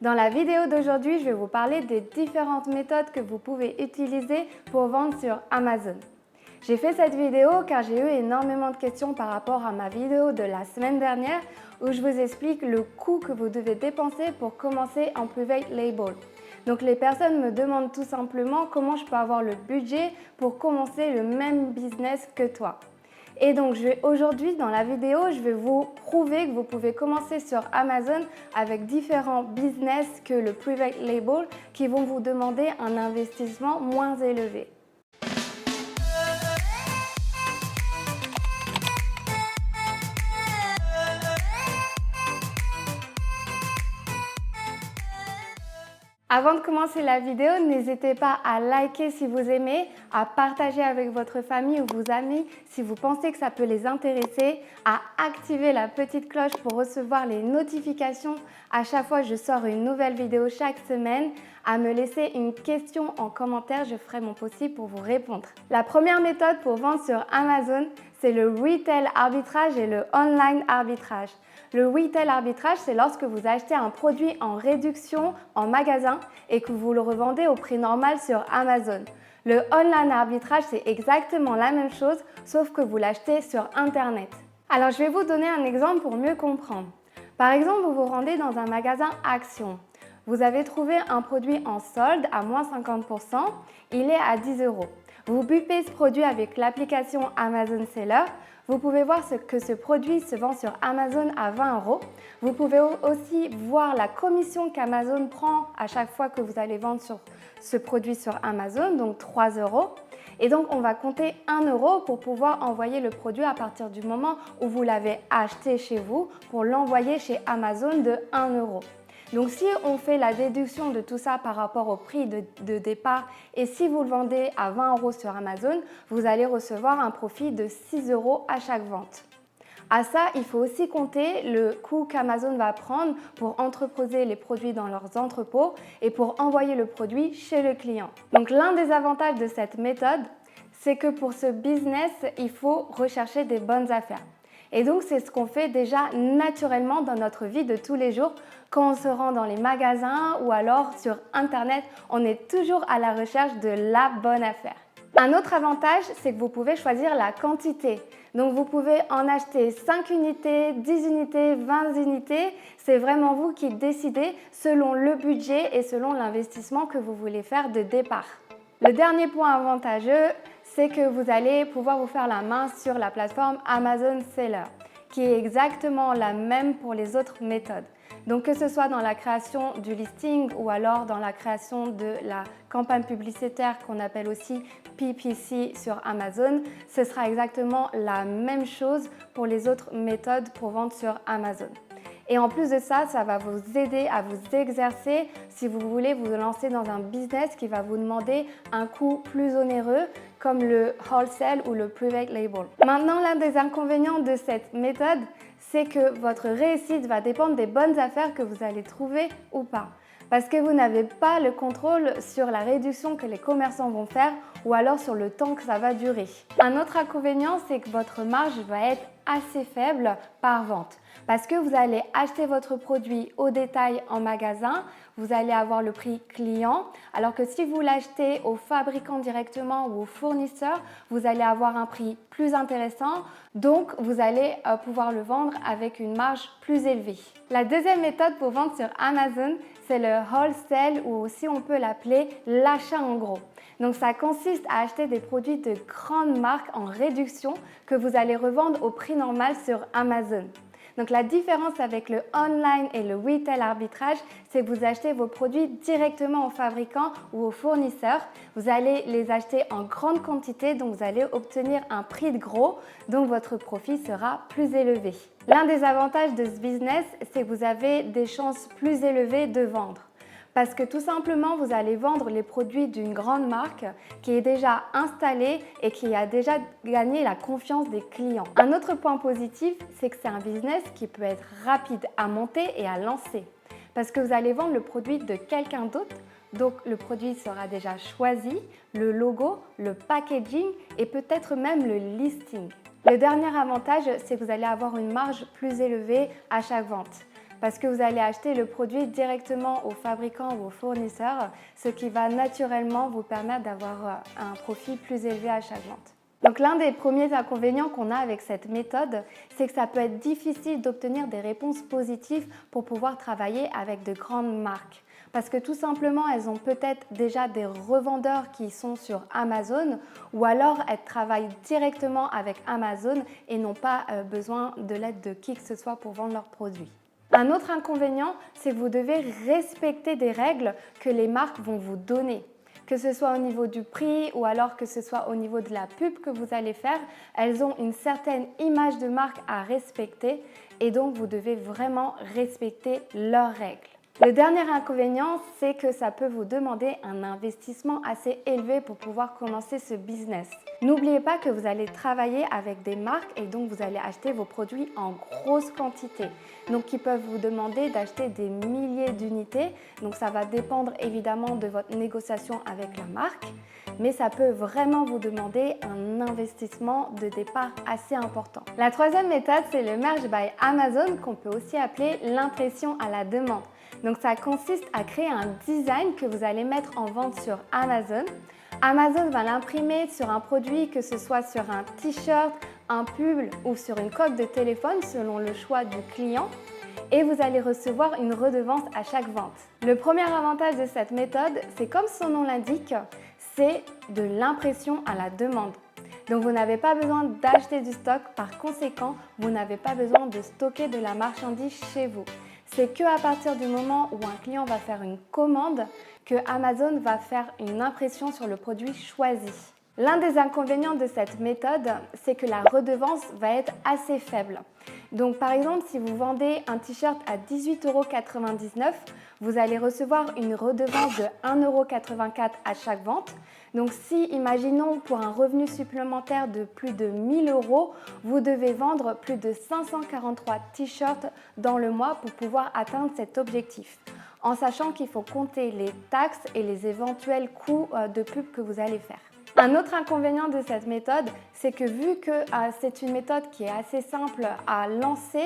Dans la vidéo d'aujourd'hui, je vais vous parler des différentes méthodes que vous pouvez utiliser pour vendre sur Amazon. J'ai fait cette vidéo car j'ai eu énormément de questions par rapport à ma vidéo de la semaine dernière où je vous explique le coût que vous devez dépenser pour commencer en private label. Donc les personnes me demandent tout simplement comment je peux avoir le budget pour commencer le même business que toi. Et donc aujourd'hui dans la vidéo, je vais vous prouver que vous pouvez commencer sur Amazon avec différents business que le private label qui vont vous demander un investissement moins élevé. Avant de commencer la vidéo, n'hésitez pas à liker si vous aimez, à partager avec votre famille ou vos amis si vous pensez que ça peut les intéresser, à activer la petite cloche pour recevoir les notifications à chaque fois que je sors une nouvelle vidéo chaque semaine, à me laisser une question en commentaire, je ferai mon possible pour vous répondre. La première méthode pour vendre sur Amazon, c'est le retail arbitrage et le online arbitrage. Le retail arbitrage, c'est lorsque vous achetez un produit en réduction en magasin et que vous le revendez au prix normal sur Amazon. Le online arbitrage, c'est exactement la même chose, sauf que vous l'achetez sur Internet. Alors, je vais vous donner un exemple pour mieux comprendre. Par exemple, vous vous rendez dans un magasin Action. Vous avez trouvé un produit en solde à moins 50%, il est à 10 €. Vous bipez ce produit avec l'application Amazon Seller. Vous pouvez voir que ce produit se vend sur Amazon à 20 €. Vous pouvez aussi voir la commission qu'Amazon prend à chaque fois que vous allez vendre sur ce produit sur Amazon, donc 3 €. Et donc, on va compter 1 € pour pouvoir envoyer le produit à partir du moment où vous l'avez acheté chez vous pour l'envoyer chez Amazon de 1 €. Donc, si on fait la déduction de tout ça par rapport au prix de départ et si vous le vendez à 20 € sur Amazon, vous allez recevoir un profit de 6 € à chaque vente. À ça, il faut aussi compter le coût qu'Amazon va prendre pour entreposer les produits dans leurs entrepôts et pour envoyer le produit chez le client. Donc, l'un des avantages de cette méthode, c'est que pour ce business, il faut rechercher des bonnes affaires. Et donc, c'est ce qu'on fait déjà naturellement dans notre vie de tous les jours. Quand on se rend dans les magasins ou alors sur Internet, on est toujours à la recherche de la bonne affaire. Un autre avantage, c'est que vous pouvez choisir la quantité. Donc, vous pouvez en acheter 5 unités, 10 unités, 20 unités. C'est vraiment vous qui décidez selon le budget et selon l'investissement que vous voulez faire de départ. Le dernier point avantageux, c'est que vous allez pouvoir vous faire la main sur la plateforme Amazon Seller, qui est exactement la même pour les autres méthodes. Donc que ce soit dans la création du listing ou alors dans la création de la campagne publicitaire qu'on appelle aussi PPC sur Amazon, ce sera exactement la même chose pour les autres méthodes pour vendre sur Amazon. Et en plus de ça, ça va vous aider à vous exercer si vous voulez vous lancer dans un business qui va vous demander un coût plus onéreux comme le wholesale ou le private label. Maintenant, l'un des inconvénients de cette méthode, c'est que votre réussite va dépendre des bonnes affaires que vous allez trouver ou pas. Parce que vous n'avez pas le contrôle sur la réduction que les commerçants vont faire ou alors sur le temps que ça va durer. Un autre inconvénient, c'est que votre marge va être assez faible par vente. Parce que vous allez acheter votre produit au détail en magasin, vous allez avoir le prix client, alors que si vous l'achetez au fabricant directement ou au fournisseur, vous allez avoir un prix plus intéressant, donc vous allez pouvoir le vendre avec une marge plus élevée. La deuxième méthode pour vendre sur Amazon, c'est le wholesale ou aussi on peut l'appeler l'achat en gros. Donc ça consiste à acheter des produits de grandes marques en réduction que vous allez revendre au prix normal sur Amazon. Donc la différence avec le online et le retail arbitrage, c'est que vous achetez vos produits directement au fabricant ou au fournisseur. Vous allez les acheter en grande quantité, donc vous allez obtenir un prix de gros, donc votre profit sera plus élevé. L'un des avantages de ce business, c'est que vous avez des chances plus élevées de vendre. Parce que tout simplement, vous allez vendre les produits d'une grande marque qui est déjà installée et qui a déjà gagné la confiance des clients. Un autre point positif, c'est que c'est un business qui peut être rapide à monter et à lancer. Parce que vous allez vendre le produit de quelqu'un d'autre, donc le produit sera déjà choisi, le logo, le packaging et peut-être même le listing. Le dernier avantage, c'est que vous allez avoir une marge plus élevée à chaque vente. parce que vous allez acheter le produit directement au fabricant ou au fournisseur, ce qui va naturellement vous permettre d'avoir un profit plus élevé à chaque vente. Donc l'un des premiers inconvénients qu'on a avec cette méthode, c'est que ça peut être difficile d'obtenir des réponses positives pour pouvoir travailler avec de grandes marques. Parce que tout simplement, elles ont peut-être déjà des revendeurs qui sont sur Amazon ou alors elles travaillent directement avec Amazon et n'ont pas besoin de l'aide de qui que ce soit pour vendre leurs produits. Un autre inconvénient, c'est que vous devez respecter des règles que les marques vont vous donner. Que ce soit au niveau du prix ou alors que ce soit au niveau de la pub que vous allez faire, elles ont une certaine image de marque à respecter et donc vous devez vraiment respecter leurs règles. Le dernier inconvénient, c'est que ça peut vous demander un investissement assez élevé pour pouvoir commencer ce business. N'oubliez pas que vous allez travailler avec des marques et donc vous allez acheter vos produits en grosse quantité. Donc ils peuvent vous demander d'acheter des milliers d'unités. Donc ça va dépendre évidemment de votre négociation avec la marque, mais ça peut vraiment vous demander un investissement de départ assez important. La troisième méthode, c'est le Merch by Amazon qu'on peut aussi appeler l'impression à la demande. Donc ça consiste à créer un design que vous allez mettre en vente sur Amazon. Amazon va l'imprimer sur un produit, que ce soit sur un t-shirt, un pull ou sur une coque de téléphone selon le choix du client et vous allez recevoir une redevance à chaque vente. Le premier avantage de cette méthode, c'est comme son nom l'indique, c'est de l'impression à la demande. Donc vous n'avez pas besoin d'acheter du stock, par conséquent, vous n'avez pas besoin de stocker de la marchandise chez vous. C'est qu'à partir du moment où un client va faire une commande que Amazon va faire une impression sur le produit choisi. L'un des inconvénients de cette méthode, c'est que la redevance va être assez faible. Donc par exemple, si vous vendez un t-shirt à 18,99 €, vous allez recevoir une redevance de 1,84 € à chaque vente. Donc si, imaginons, pour un revenu supplémentaire de plus de 1 000 €, vous devez vendre plus de 543 t-shirts dans le mois pour pouvoir atteindre cet objectif, en sachant qu'il faut compter les taxes et les éventuels coûts de pub que vous allez faire. Un autre inconvénient de cette méthode, c'est que vu que c'est une méthode qui est assez simple à lancer,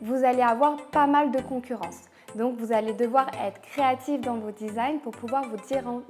vous allez avoir pas mal de concurrence. Donc vous allez devoir être créatif dans vos designs pour pouvoir vous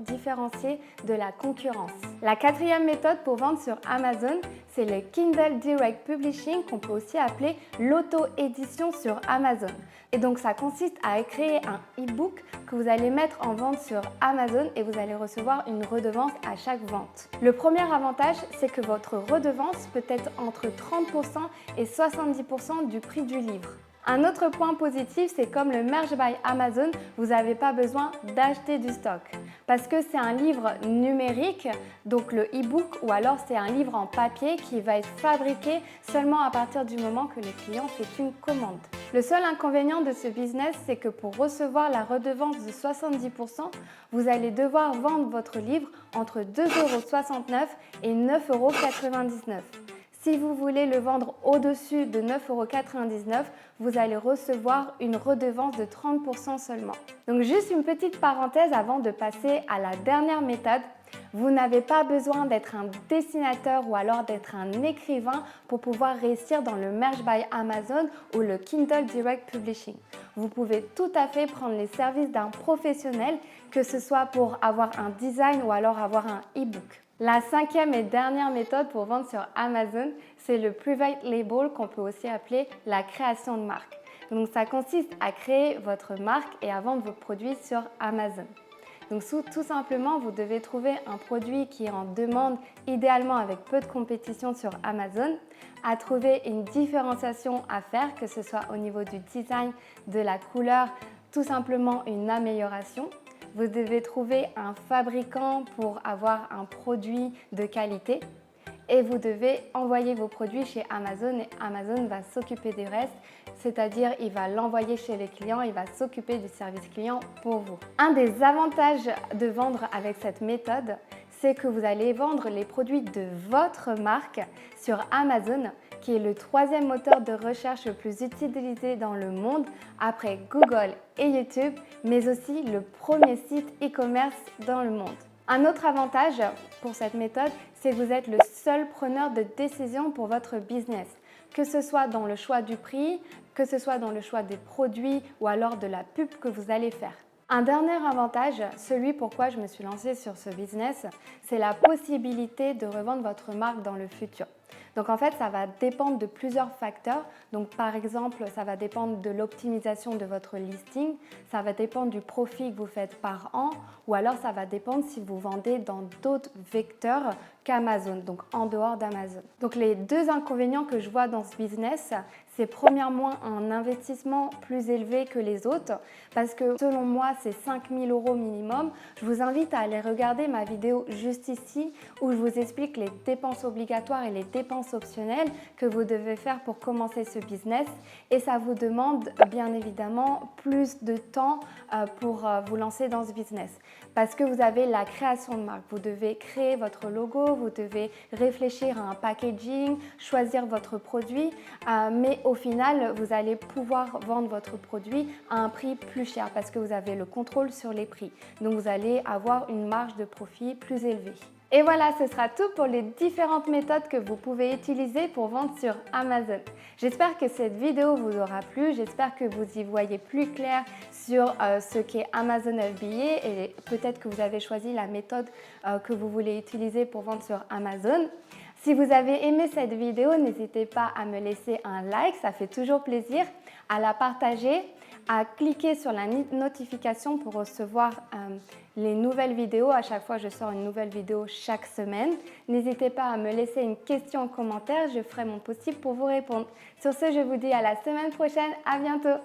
différencier de la concurrence. La quatrième méthode pour vendre sur Amazon, c'est le Kindle Direct Publishing qu'on peut aussi appeler l'auto-édition sur Amazon. Et donc ça consiste à créer un e-book que vous allez mettre en vente sur Amazon et vous allez recevoir une redevance à chaque vente. Le premier avantage, c'est que votre redevance peut être entre 30% et 70% du prix du livre. Un autre point positif, c'est comme le Merch by Amazon, vous n'avez pas besoin d'acheter du stock parce que c'est un livre numérique, donc le e-book, ou alors c'est un livre en papier qui va être fabriqué seulement à partir du moment que le client fait une commande. Le seul inconvénient de ce business, c'est que pour recevoir la redevance de 70%, vous allez devoir vendre votre livre entre 2,69 € et 9,99 €. Si vous voulez le vendre au-dessus de 9,99 €, vous allez recevoir une redevance de 30% seulement. Donc juste une petite parenthèse avant de passer à la dernière méthode. Vous n'avez pas besoin d'être un dessinateur ou alors d'être un écrivain pour pouvoir réussir dans le Merch by Amazon ou le Kindle Direct Publishing. Vous pouvez tout à fait prendre les services d'un professionnel, que ce soit pour avoir un design ou alors avoir un e-book. La cinquième et dernière méthode pour vendre sur Amazon, c'est le Private Label qu'on peut aussi appeler la création de marque. Donc ça consiste à créer votre marque et à vendre vos produits sur Amazon. Donc tout simplement, vous devez trouver un produit qui est en demande, idéalement avec peu de compétition sur Amazon, à trouver une différenciation à faire, que ce soit au niveau du design, de la couleur, tout simplement une amélioration. Vous devez trouver un fabricant pour avoir un produit de qualité et vous devez envoyer vos produits chez Amazon et Amazon va s'occuper du reste, c'est-à-dire il va l'envoyer chez les clients, il va s'occuper du service client pour vous. Un des avantages de vendre avec cette méthode, c'est que vous allez vendre les produits de votre marque sur Amazon, qui est le troisième moteur de recherche le plus utilisé dans le monde après Google et YouTube, mais aussi le premier site e-commerce dans le monde. Un autre avantage pour cette méthode, c'est que vous êtes le seul preneur de décision pour votre business, que ce soit dans le choix du prix, que ce soit dans le choix des produits ou alors de la pub que vous allez faire. Un dernier avantage, celui pourquoi je me suis lancée sur ce business, c'est la possibilité de revendre votre marque dans le futur. Donc en fait, ça va dépendre de plusieurs facteurs. Donc par exemple, ça va dépendre de l'optimisation de votre listing, ça va dépendre du profit que vous faites par an ou alors ça va dépendre si vous vendez dans d'autres vecteurs qu'Amazon, donc en dehors d'Amazon. Donc les deux inconvénients que je vois dans ce business, c'est premièrement un investissement plus élevé que les autres parce que selon moi, c'est 5 000 € minimum. Je vous invite à aller regarder ma vidéo juste ici où je vous explique les dépenses obligatoires et les dépenses optionnelles que vous devez faire pour commencer ce business et ça vous demande bien évidemment plus de temps pour vous lancer dans ce business parce que vous avez la création de marque. Vous devez créer votre logo, vous devez réfléchir à un packaging, choisir votre produit, mais au final, vous allez pouvoir vendre votre produit à un prix plus cher parce que vous avez le contrôle sur les prix. Donc, vous allez avoir une marge de profit plus élevée. Et voilà, ce sera tout pour les différentes méthodes que vous pouvez utiliser pour vendre sur Amazon. J'espère que cette vidéo vous aura plu, j'espère que vous y voyez plus clair sur ce qu'est Amazon FBA et peut-être que vous avez choisi la méthode que vous voulez utiliser pour vendre sur Amazon. Si vous avez aimé cette vidéo, n'hésitez pas à me laisser un like, ça fait toujours plaisir, à la partager, à cliquer sur la notification pour recevoir les nouvelles vidéos. À chaque fois, je sors une nouvelle vidéo chaque semaine. N'hésitez pas à me laisser une question en commentaire, je ferai mon possible pour vous répondre. Sur ce, je vous dis à la semaine prochaine, à bientôt.